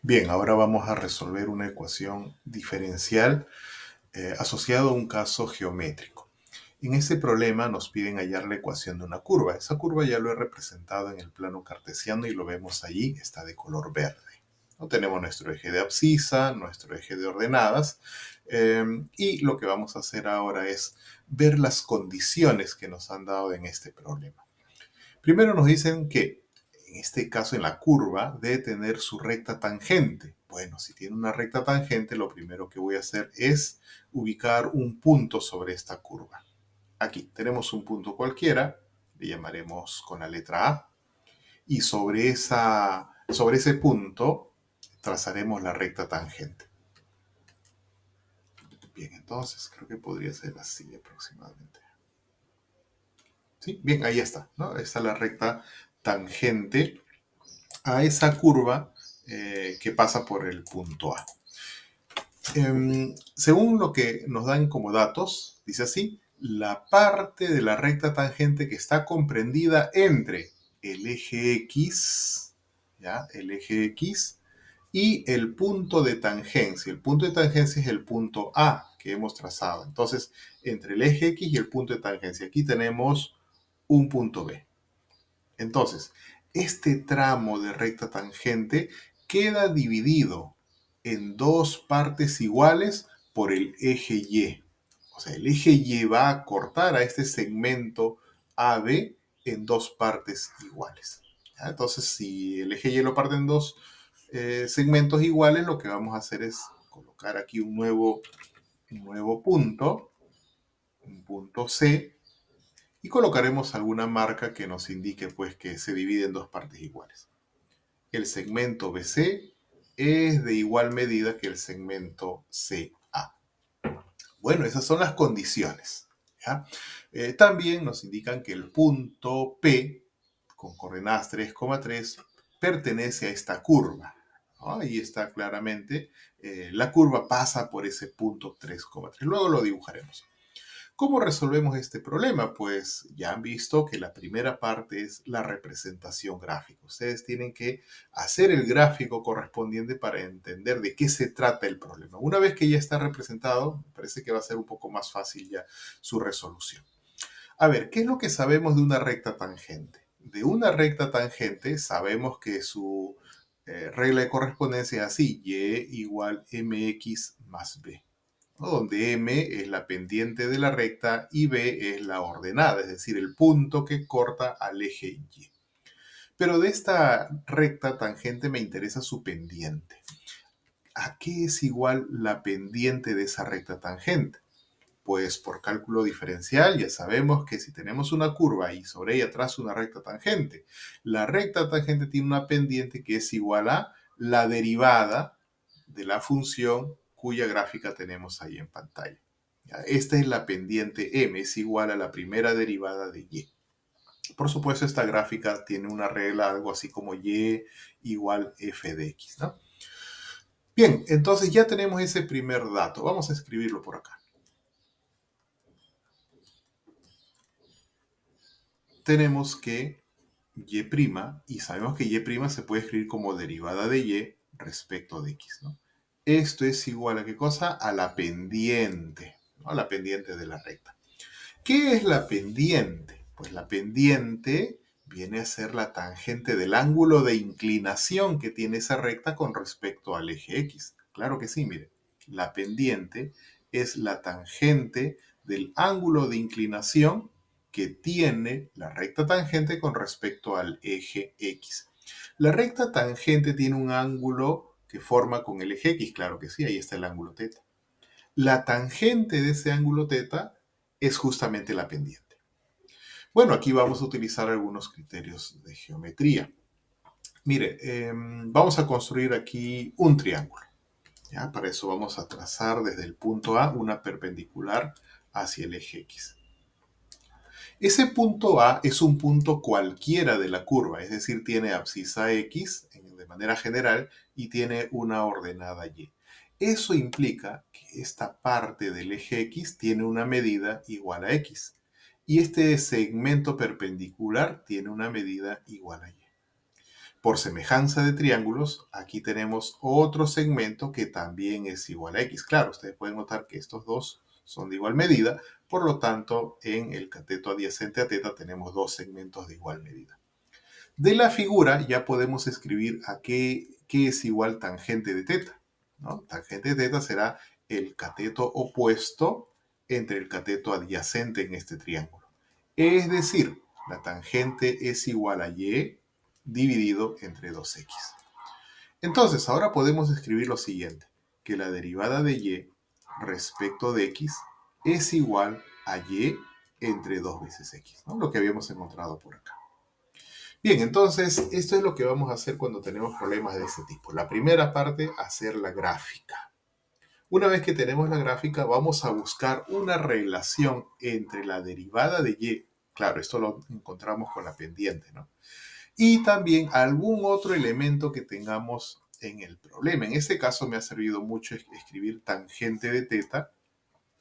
Bien, ahora vamos a resolver una ecuación diferencial asociada a un caso geométrico. En este problema nos piden hallar la ecuación de una curva. Esa curva ya lo he representado en el plano cartesiano y lo vemos allí, está de color verde. ¿No? Tenemos nuestro eje de abscisa, nuestro eje de ordenadas y lo que vamos a hacer ahora es ver las condiciones que nos han dado en este problema. Primero nos dicen que en este caso en la curva debe tener su recta tangente. Bueno, si tiene una recta tangente, lo primero que voy a hacer es ubicar un punto sobre esta curva. Aquí tenemos un punto cualquiera, le llamaremos con la letra A, y sobre ese punto trazaremos la recta tangente. Bien, entonces creo que podría ser así aproximadamente. ¿Sí? Bien, ahí está, ¿no? Está la recta tangente a esa curva que pasa por el punto A. Según lo que nos dan como datos, dice así, la parte de la recta tangente que está comprendida entre el eje X, ¿ya? El eje X y el punto de tangencia. El punto de tangencia es el punto A que hemos trazado. Entonces, entre el eje X y el punto de tangencia, aquí tenemos un punto B. Entonces, este tramo de recta tangente queda dividido en dos partes iguales por el eje Y. O sea, el eje Y va a cortar a este segmento AB en dos partes iguales. ¿Ya? Entonces, si el eje Y lo parte en dos segmentos iguales, lo que vamos a hacer es colocar aquí un nuevo punto, un punto C, y colocaremos alguna marca que nos indique pues que se divide en dos partes iguales. El segmento BC es de igual medida que el segmento CA. Bueno, esas son las condiciones. ¿Ya? También nos indican que el punto P con coordenadas 3,3 pertenece a esta curva. ¿No? Ahí está claramente, la curva pasa por ese punto 3,3. Luego lo dibujaremos. ¿Cómo resolvemos este problema? Pues ya han visto que la primera parte es la representación gráfica. Ustedes tienen que hacer el gráfico correspondiente para entender de qué se trata el problema. Una vez que ya está representado, me parece que va a ser un poco más fácil ya su resolución. A ver, ¿qué es lo que sabemos de una recta tangente? De una recta tangente sabemos que su regla de correspondencia es así, y igual mx más b. ¿No? Donde M es la pendiente de la recta y B es la ordenada, es decir, el punto que corta al eje Y. Pero de esta recta tangente me interesa su pendiente. ¿A qué es igual la pendiente de esa recta tangente? Pues por cálculo diferencial ya sabemos que si tenemos una curva y sobre ella trazo una recta tangente, la recta tangente tiene una pendiente que es igual a la derivada de la función cuya gráfica tenemos ahí en pantalla. Esta es la pendiente m, es igual a la primera derivada de y. Por supuesto, esta gráfica tiene una regla algo así como y igual f de x, ¿no? Bien, entonces ya tenemos ese primer dato. Vamos a escribirlo por acá. Tenemos que y', y sabemos que y' se puede escribir como derivada de y respecto de x, ¿no? Esto es igual a ¿qué cosa? A la pendiente, ¿no? A la pendiente de la recta. ¿Qué es la pendiente? Pues la pendiente viene a ser la tangente del ángulo de inclinación que tiene esa recta con respecto al eje X. Claro que sí, mire. La pendiente es la tangente del ángulo de inclinación que tiene la recta tangente con respecto al eje X. La recta tangente tiene un ángulo que forma con el eje X, claro que sí, ahí está el ángulo θ. La tangente de ese ángulo θ es justamente la pendiente. Bueno, aquí vamos a utilizar algunos criterios de geometría. Mire, vamos a construir aquí un triángulo. ¿Ya? Para eso vamos a trazar desde el punto A una perpendicular hacia el eje X. Ese punto A es un punto cualquiera de la curva, es decir, tiene abscisa X de manera general y tiene una ordenada Y. Eso implica que esta parte del eje X tiene una medida igual a X y este segmento perpendicular tiene una medida igual a Y. Por semejanza de triángulos, aquí tenemos otro segmento que también es igual a x. Claro, ustedes pueden notar que estos dos son de igual medida, por lo tanto, en el cateto adyacente a θ tenemos dos segmentos de igual medida. De la figura ya podemos escribir a qué es igual tangente de θ, ¿no? Tangente de θ será el cateto opuesto entre el cateto adyacente en este triángulo. Es decir, la tangente es igual a y dividido entre 2x. Entonces, ahora podemos escribir lo siguiente, que la derivada de y respecto de x es igual a y entre 2 veces x, ¿no? Lo que habíamos encontrado por acá. Bien, entonces, esto es lo que vamos a hacer cuando tenemos problemas de este tipo. La primera parte, hacer la gráfica. Una vez que tenemos la gráfica, vamos a buscar una relación entre la derivada de y, claro, esto lo encontramos con la pendiente, ¿no? Y también algún otro elemento que tengamos en el problema. En este caso me ha servido mucho escribir tangente de θ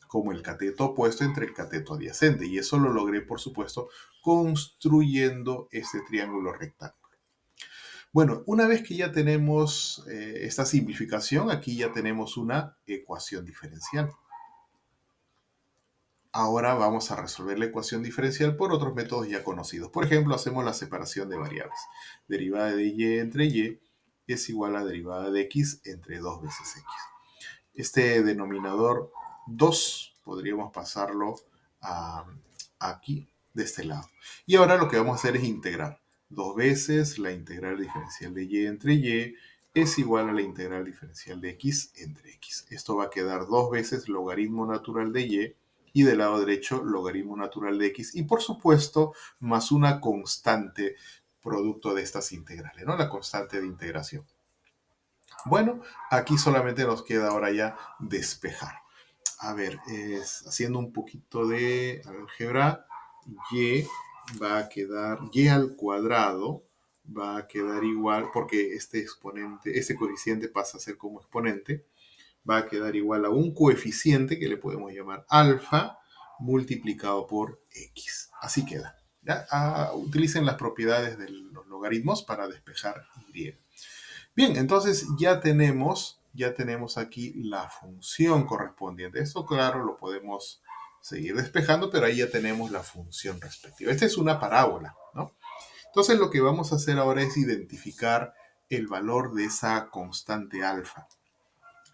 como el cateto opuesto entre el cateto adyacente. Y eso lo logré, por supuesto, construyendo este triángulo rectángulo. Bueno, una vez que ya tenemos esta simplificación, aquí ya tenemos una ecuación diferencial. Ahora vamos a resolver la ecuación diferencial por otros métodos ya conocidos. Por ejemplo, hacemos la separación de variables. Derivada de y entre y es igual a derivada de x entre 2 veces x. Este denominador 2 podríamos pasarlo aquí, de este lado. Y ahora lo que vamos a hacer es integrar. 2 veces la integral diferencial de y entre y es igual a la integral diferencial de x entre x. Esto va a quedar 2 veces logaritmo natural de y del lado derecho logaritmo natural de x. Y por supuesto, más una constante producto de estas integrales, ¿no? La constante de integración. Bueno, aquí solamente nos queda ahora ya despejar. A ver, haciendo un poquito de álgebra, y va a quedar, y al cuadrado va a quedar igual, porque este exponente, este coeficiente pasa a ser como exponente, va a quedar igual a un coeficiente que le podemos llamar alfa multiplicado por x. Así queda. ¿Ya? Utilicen las propiedades de los logaritmos para despejar y. Bien, entonces ya tenemos aquí la función correspondiente. Esto, claro, lo podemos seguir despejando, pero ahí ya tenemos la función respectiva. Esta es una parábola, ¿no? Entonces lo que vamos a hacer ahora es identificar el valor de esa constante alfa.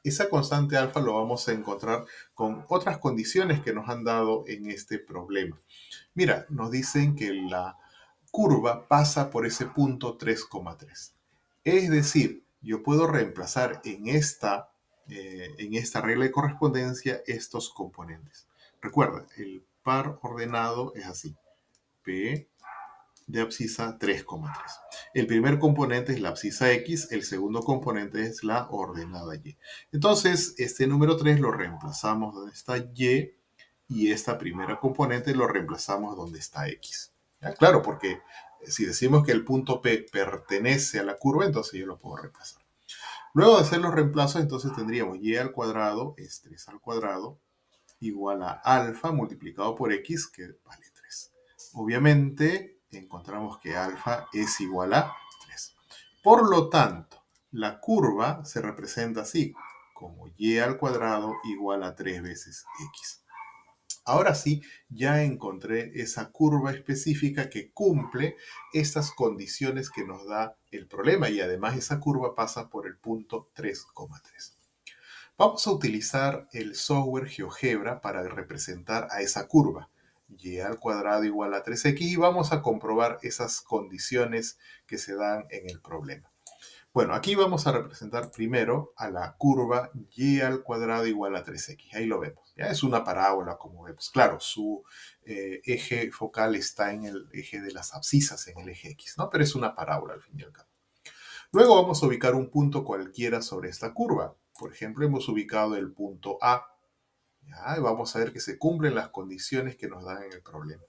Esa constante alfa lo vamos a encontrar con otras condiciones que nos han dado en este problema. Mira, nos dicen que la curva pasa por ese punto 3,3. Es decir, yo puedo reemplazar en esta regla de correspondencia estos componentes. Recuerda, el par ordenado es así. P de abscisa 3,3. El primer componente es la abscisa X, el segundo componente es la ordenada Y. Entonces, este número 3 lo reemplazamos donde está y esta primera componente lo reemplazamos donde está X. ¿Ya? Claro, porque si decimos que el punto P pertenece a la curva, entonces yo lo puedo reemplazar. Luego de hacer los reemplazos, entonces tendríamos y al cuadrado es 3 al cuadrado igual a alfa multiplicado por x, que vale 3. Obviamente, encontramos que alfa es igual a 3. Por lo tanto, la curva se representa así, como y al cuadrado igual a 3 veces x. Ahora sí, ya encontré esa curva específica que cumple estas condiciones que nos da el problema y además esa curva pasa por el punto 3,3. Vamos a utilizar el software GeoGebra para representar a esa curva. Y al cuadrado igual a 3x y vamos a comprobar esas condiciones que se dan en el problema. Bueno, aquí vamos a representar primero a la curva y al cuadrado igual a 3x. Ahí lo vemos. Ya es una parábola, como vemos. Claro, su eje focal está en el eje de las abscisas, en el eje x, ¿no? Pero es una parábola al fin y al cabo. Luego vamos a ubicar un punto cualquiera sobre esta curva. Por ejemplo, hemos ubicado el punto A. ¿Ya? Y vamos a ver que se cumplen las condiciones que nos dan en el problema.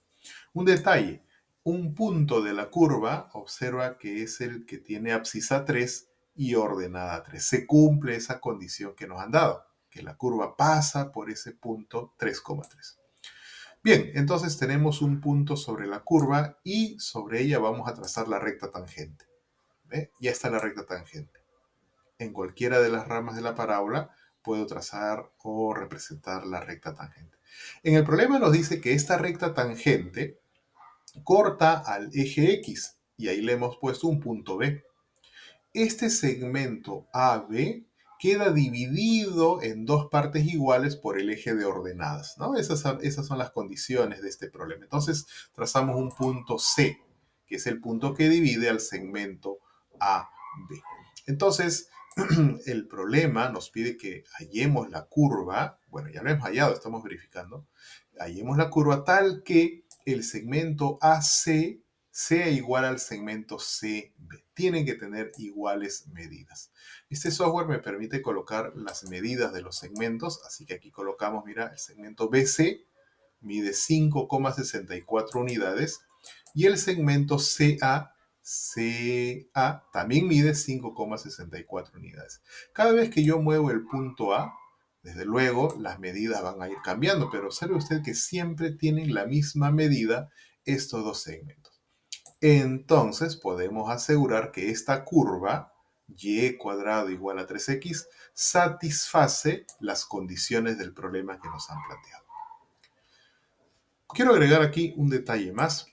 Un detalle, un punto de la curva, observa que es el que tiene abscisa 3 y ordenada 3. Se cumple esa condición que nos han dado, que la curva pasa por ese punto 3,3. Bien, entonces tenemos un punto sobre la curva y sobre ella vamos a trazar la recta tangente. ¿Ve? Ya está la recta tangente. En cualquiera de las ramas de la parábola puedo trazar o representar la recta tangente. En el problema nos dice que esta recta tangente corta al eje X y ahí le hemos puesto un punto B. Este segmento AB queda dividido en dos partes iguales por el eje de ordenadas, ¿no? Esas son las condiciones de este problema. Entonces trazamos un punto C, que es el punto que divide al segmento AB. Entonces, el problema nos pide que hallemos la curva, bueno, ya lo hemos hallado, estamos verificando, hallemos la curva tal que el segmento AC sea igual al segmento CB. Tienen que tener iguales medidas. Este software me permite colocar las medidas de los segmentos, así que aquí colocamos, mira, el segmento BC mide 5,64 unidades y el segmento CA también mide 5,64 unidades. Cada vez que yo muevo el punto A, desde luego las medidas van a ir cambiando, pero observe usted que siempre tienen la misma medida estos dos segmentos. Entonces podemos asegurar que esta curva y cuadrado igual a 3x satisface las condiciones del problema que nos han planteado. Quiero agregar aquí un detalle más.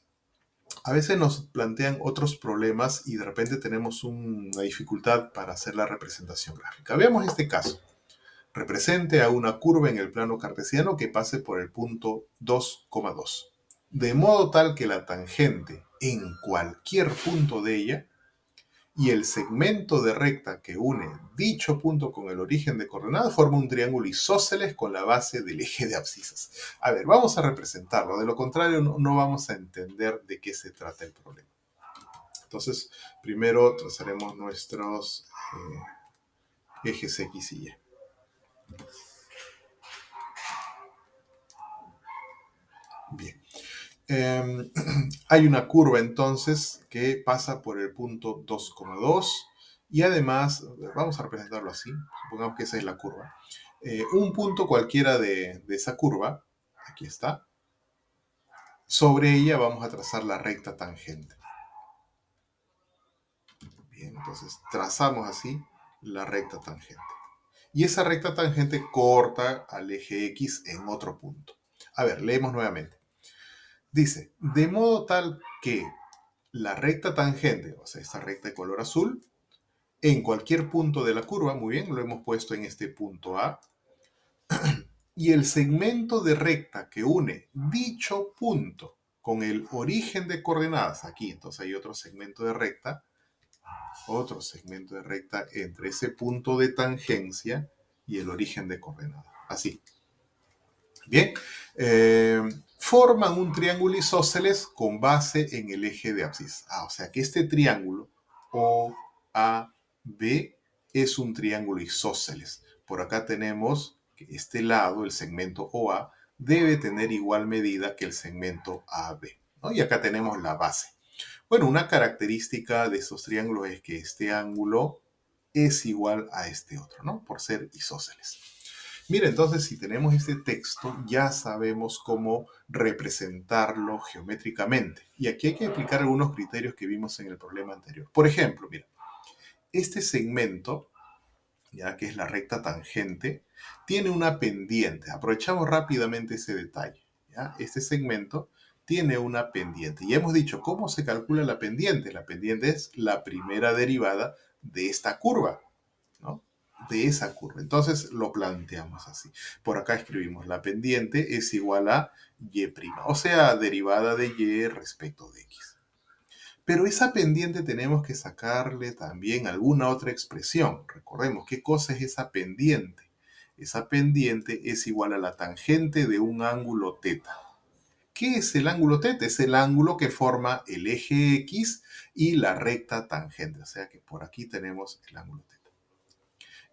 A veces nos plantean otros problemas y de repente tenemos una dificultad para hacer la representación gráfica. Veamos este caso. Represente a una curva en el plano cartesiano que pase por el punto 2,2. De modo tal que la tangente en cualquier punto de ella y el segmento de recta que une dicho punto con el origen de coordenadas forma un triángulo isósceles con la base del eje de abscisas. A ver, vamos a representarlo. De lo contrario, no vamos a entender de qué se trata el problema. Entonces, primero trazaremos nuestros ejes X y Y. Bien. Hay una curva entonces que pasa por el punto 2,2 y además, vamos a representarlo así, supongamos que esa es la curva. Un punto cualquiera de esa curva, aquí está, sobre ella vamos a trazar la recta tangente. Bien, entonces trazamos así la recta tangente. Y esa recta tangente corta al eje X en otro punto. A ver, leemos nuevamente. Dice, de modo tal que la recta tangente, o sea, esta recta de color azul, en cualquier punto de la curva, muy bien, lo hemos puesto en este punto A, y el segmento de recta que une dicho punto con el origen de coordenadas, aquí, entonces hay otro segmento de recta entre ese punto de tangencia y el origen de coordenadas, así. Bien, forman un triángulo isósceles con base en el eje de abscisas. O sea que este triángulo OAB es un triángulo isósceles. Por acá tenemos que este lado, el segmento OA, debe tener igual medida que el segmento AB, ¿no? Y acá tenemos la base. Bueno, una característica de estos triángulos es que este ángulo es igual a este otro, ¿no? Por ser isósceles. Mira, entonces si tenemos este texto, ya sabemos cómo representarlo geométricamente. Y aquí hay que aplicar algunos criterios que vimos en el problema anterior. Por ejemplo, mira, este segmento, ya que es la recta tangente, tiene una pendiente. Aprovechamos rápidamente ese detalle. ¿Ya? Este segmento tiene una pendiente. Y hemos dicho, ¿cómo se calcula la pendiente? La pendiente es la primera derivada de esta curva, ¿no? De esa curva. Entonces lo planteamos así. Por acá escribimos la pendiente es igual a y', o sea, derivada de y respecto de x. Pero esa pendiente tenemos que sacarle también alguna otra expresión. Recordemos, ¿qué cosa es esa pendiente? Esa pendiente es igual a la tangente de un ángulo θ. ¿Qué es el ángulo θ? Es el ángulo que forma el eje X y la recta tangente. O sea que por aquí tenemos el ángulo θ.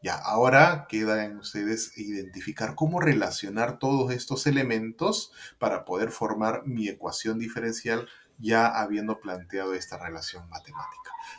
Ya, ahora queda en ustedes identificar cómo relacionar todos estos elementos para poder formar mi ecuación diferencial ya habiendo planteado esta relación matemática.